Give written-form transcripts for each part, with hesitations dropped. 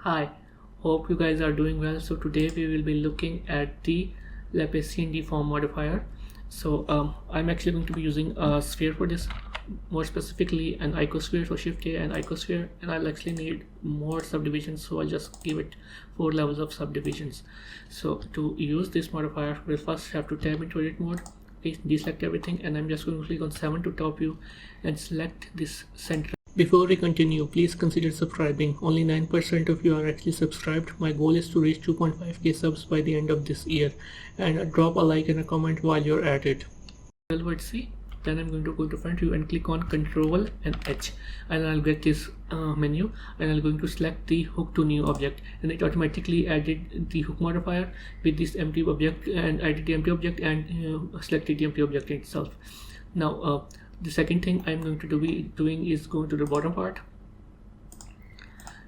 Hi, hope you guys are doing well. So today we will be looking at the Laplacian Deform Modifier. I'm actually going to be using a sphere for this, more specifically an icosphere, so Shift A and icosphere, and I'll actually need more subdivisions, so I'll just give it 4 levels of subdivisions. So to use this modifier, we'll first have to tab into edit mode, deselect everything, and I'm just going to click on 7 to top view and select this center. Before we continue, please consider subscribing. Only 9% of you are actually subscribed. My goal is to reach 2.5k subs by the end of this year, and drop a like and a comment while you're at it. See, then I'm going to go to front view and click on Control and H, and I'll get this menu, and I'm going to select the hook to new object, and it automatically added the hook modifier with this empty object, and added the empty object and selected the empty object itself. Now the second thing I'm going to be doing is going to the bottom part,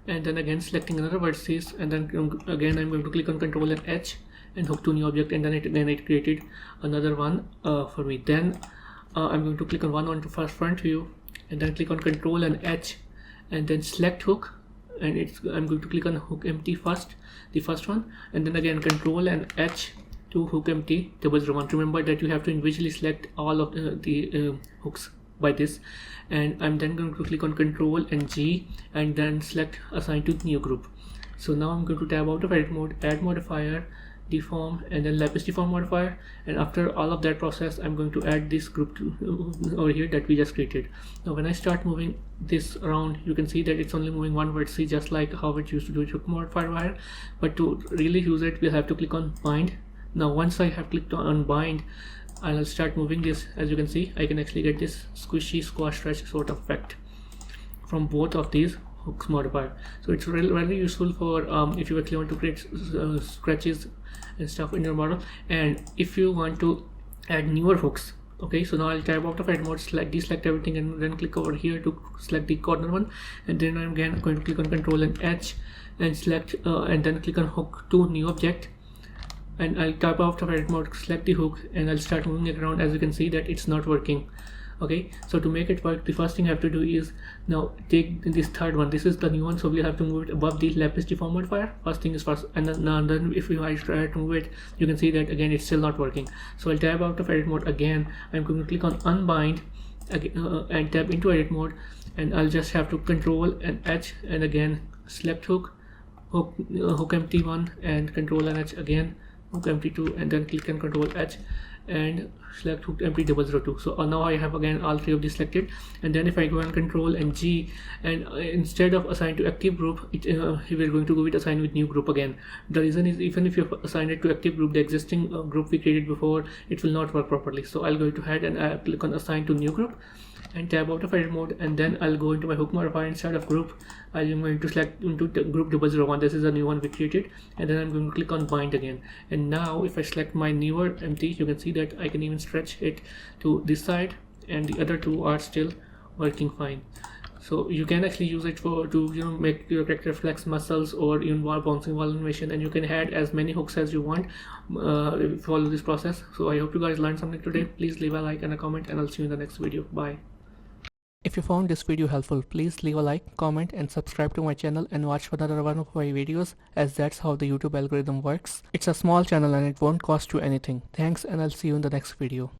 and then again selecting another vertex, and then again I'm going to click on Control and H and hook to new object, and then it created another one for me. Then I'm going to click on one on to front view, and then click on Control and H, and then select hook, and I'm going to click on hook empty first, the first one, and then again Control and H to hook empty 001. Remember that you have to individually select all of the hooks by this, and I'm then going to click on Control and G, and then select assign to new group. So now I'm going to tab out of edit mode, add modifier, deform, and then Laplace deform modifier, and after all of that process I'm going to add this group over here that we just created. Now when I start moving this around, you can see that it's only moving one vertex, just like how it used to do with hook modifier, but to really use it we'll have to click on bind. Now once I have clicked on bind, I'll start moving this. As you can see, I can actually get this squishy squash stretch sort of effect from both of these hooks modifier. So it's really useful for if you actually want to create scratches and stuff in your model, and if you want to add newer hooks. Okay, so now I'll tab out of edit mode, deselect everything, and then click over here to select the corner one, and then I'm again going to click on Control and H and select and then click on hook to new object, and I'll tap out of edit mode, select the hook, and I'll start moving it around. As you can see that it's not working. Okay, so to make it work, the first thing I have to do is now take this third one. This is the new one, so we'll have to move it above the Laplace deform modifier. First thing is first, and then if I try to move it, you can see that again it's still not working. So I'll tab out of edit mode again. I'm going to click on unbind again, and tab into edit mode, and I'll just have to Control and H, and again select hook empty one, and Control and H again, hook empty 2, and then click on Control H and select hook empty 002. So now I have again all three of these selected, and then if I go on Control and G, and instead of assign to active group, we're going to go with assign with new group again. The reason is, even if you assign it to active group, the existing group we created before, it will not work properly. So I'll go ahead and click on assign to new group and tab out of edit mode, and then I'll go into my hook modifier. Instead of group, I'm going to select into group 001. This is a new one we created, and then I'm going to click on bind again. And now if I select my newer empty, you can see that I can even stretch it to this side, and the other two are still working fine. So you can actually use it to make your character flex muscles, or even while bouncing while animation, and you can add as many hooks as you want. Follow this process. So I hope you guys learned something today. Please leave a like and a comment, and I'll see you in the next video. Bye. If you found this video helpful, please leave a like, comment, and subscribe to my channel, and watch another one of my videos, as that's how the YouTube algorithm works. It's a small channel and it won't cost you anything. Thanks, and I'll see you in the next video.